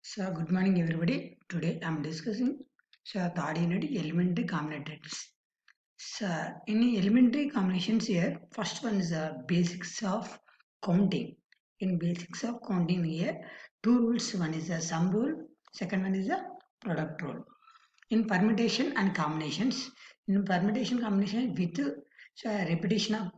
So, good morning, everybody. Today I am discussing third unit elementary combinatorics. So, in elementary combinations here, first one is the basics of counting. In basics of counting here, two rules. One is the sum rule. Second one is the product rule. In permutation and combinations, in permutation combination with repetition of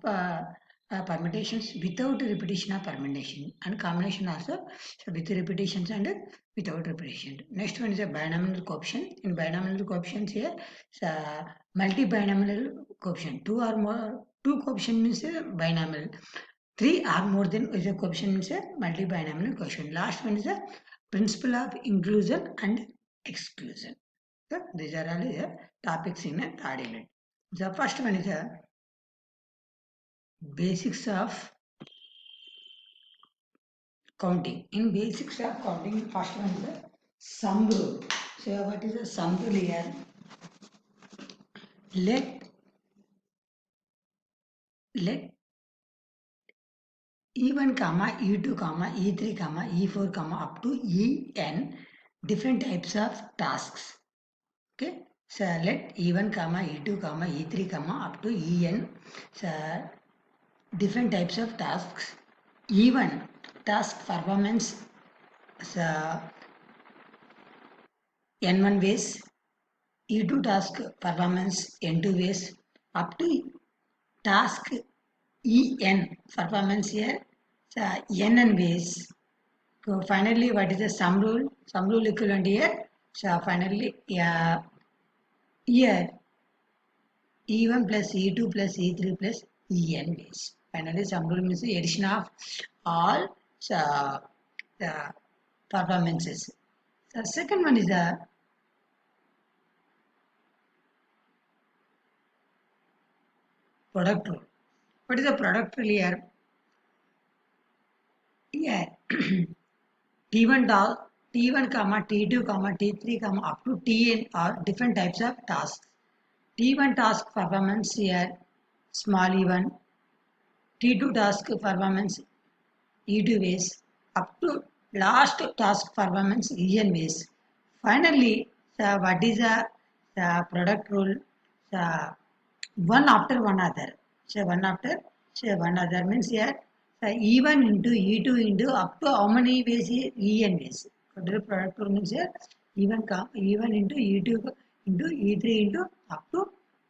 permutations without repetition of permutation, and combination also with repetitions and without repetition. Next one is a binomial coefficient. In binomial coefficients here, multi-binomial coefficient. Two coefficient means a binomial. Three or more than is a coefficient means a multi-binomial coefficient. Last one is a principle of inclusion and exclusion. So these are all the topics in a third unit. The first one is the basics of counting. In basics of counting, first one is the sum rule. So what is the sum rule here? Let E1, E2, E3, E4, up to En different types of tasks. Okay. So let E1, E2, E3, up to En. So different types of tasks. E1 task performance uh, N1 ways, E2 task performance N2 ways, up to task En performance here Nn ways. So finally, what is the sum rule? Sum rule equivalent here. So finally, here E1 plus E2 plus E3 plus En ways. Finally, sum rule means the addition of all the performances. The second one is the product rule. What is the product rule here? Here T1 T1 T2 T3 up to Tn are different types of tasks. T1 task performance here small E1, T2 task performance E2 ways up to last task performance En ways. Finally, what is the product rule? One after one other. So one after, so one other means here E1 into E2 into up to how many ways here? En ways. The product rule means here E1 into E2 into E3 into up to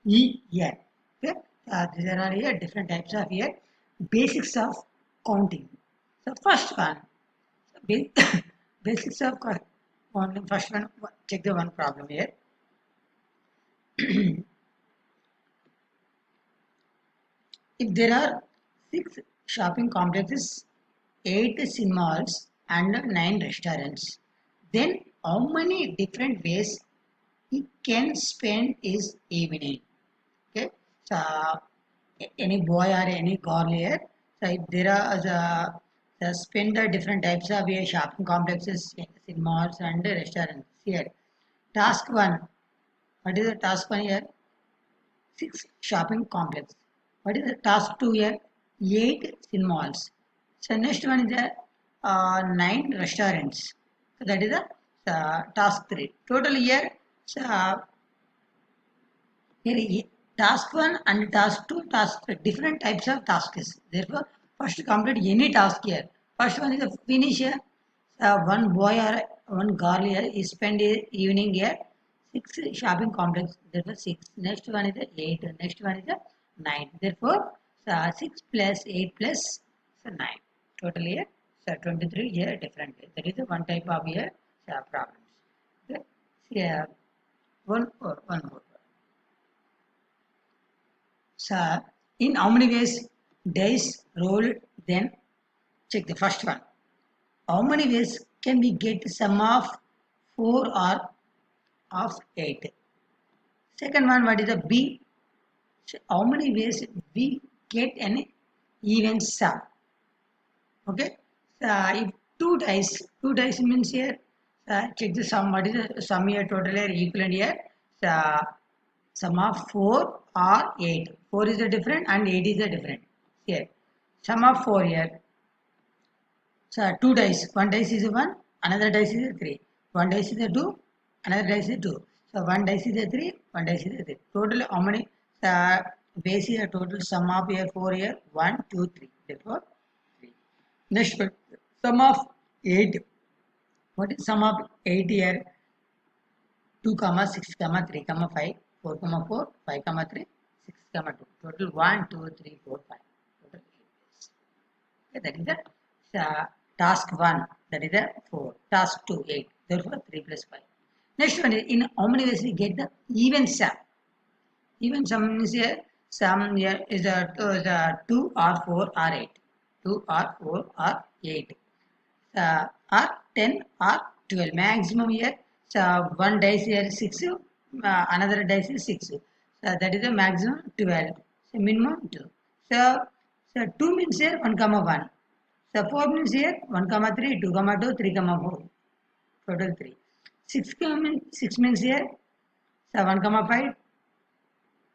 En. Okay, these are all here different types of here basics of counting. So first one, basics of counting. First one, check the one problem here. If there are 6 shopping complexes, 8 cinema halls, and 9 restaurants, then how many different ways he can spend his evening? Okay, so any boy or any girl here, so if there are spend the different types of shopping complexes, cinemas, and restaurants here. Task 1. What is the task 1 here? 6 shopping complex. What is the task 2 here? 8 cinema halls. So next one is the 9 restaurants. So that is the task 3. Total here, so, here task 1 and task 2, task different types of tasks. Therefore, first complete any task here. First one is the finish here. One boy or one girl here is spend evening here. 6 shopping complex. Therefore, 6. Next one is the 8. Next one is the 9. Therefore, 6 plus 8 plus 9. Total here, 23 here different. That is the one type of here problems. Okay. Yeah, one more. So, in how many ways dice roll? Then check the first one. How many ways can we get sum of 4 or of 8? Second one, what is the B? So how many ways we get an even sum? Okay. So if two dice means here, check the sum. What is the sum here? Total here equivalent here. So sum of 4 or 8. 4 is the different and 8 is the different. Here. Sum of 4 here. So two dice. One dice is 1 another dice is a 3. One dice is a 2, another dice is 2. So one dice is a 3, one dice is a 3. Total how many base here? Total sum of here 4 here 1, 2, 3. Therefore 3. Next one, sum of 8. What is sum of 8 here? 2, 6, 3, 5, 4, 4, 5, 3, 6, 2. Total 1, 2, 3, 4, 5. Total 8 base. Okay, that is the task 1. That is the 4. Task 2, 8. Therefore 3 plus 5. Next one is in how many ways we get the even sum. Even sum means here sum here is a 2 or 4 or 8. 2 or 4 or 8. Or 10 or 12. Maximum here. So one dice here 6. Another dice is 6. So that is the maximum 12. So minimum 2. So 2 means here 1 comma 1. So 4 means here 1 comma 3, 2 comma 2, 3 comma 4. Total 3. 6 means here so 1 comma 5,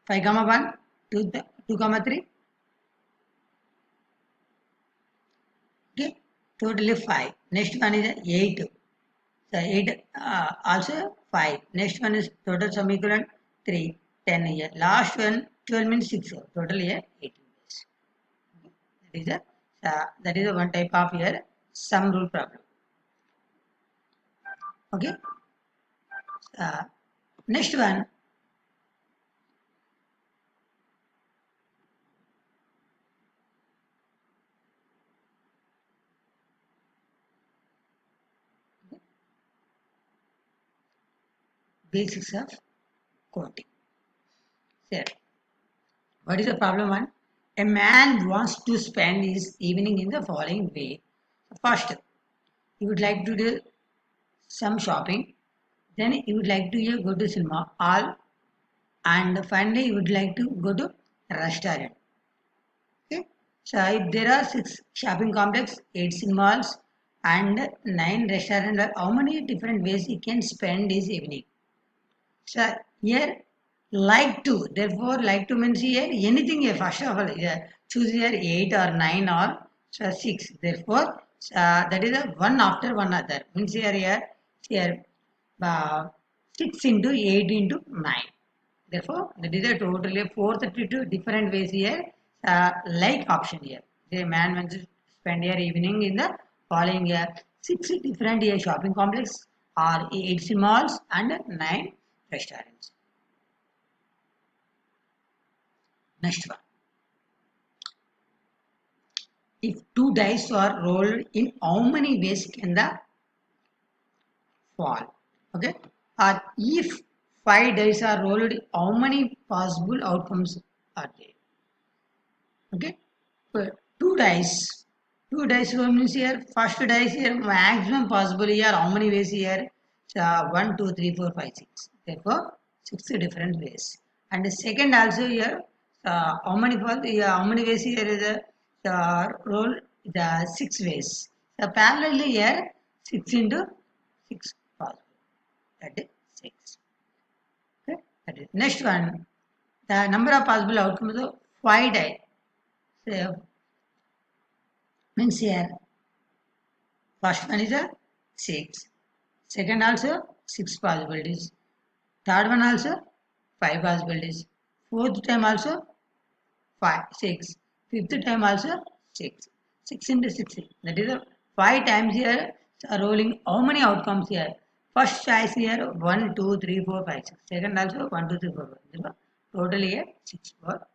5 comma 1, 2 comma 3. Okay, totally 5. Next one is 8. So 8 also 5. Next one is total sum equivalent 3, 10 here. Last one 12 means 6. Total here 18 days. That is a one type of here sum rule problem. Okay. Next one. Basics of coding. Sir, what is the problem one? A man wants to spend his evening in the following way. First, he would like to do some shopping. Then he would like to go to cinema hall. And finally, he would like to go to restaurant. Okay. So if there are 6 shopping complex, 8 cinema halls, and 9 restaurants, how many different ways he can spend his evening? So here like to, therefore like to means here anything here first of all choose here 8 or 9 or 6. Therefore that is a one after one other means here 6 into 8 into 9. Therefore that is a totally 432 different ways here like option here. The man wants to spend your evening in the following 6 different shopping complex or 8 malls and 9 restaurants. Next one. If 2 dice are rolled, in how many ways can the fall? Okay. Or if 5 dice are rolled, how many possible outcomes are there? Okay. So 2 dice. 2 dice roll means here first dice here maximum possible here how many ways here? So 1, 2, 3, 4, 5, 6. Therefore 6 different ways. And the second also here how many how many ways here is the roll the 6 ways. So parallelly here 6 into 6 possible. That is 6. Okay. That is next one. The number of possible outcomes of 5 die. So means here first one is a 6. Second also 6 possibilities. Third one also 5 possibilities. Fourth time also 5, 6. Fifth time also 6. 6 into 6. That is a 5 times here rolling. How many outcomes here? First choice here 1, 2, 3, 4, 5, 6. Second also 1, 2, 3, 4, 5. Total here 6 for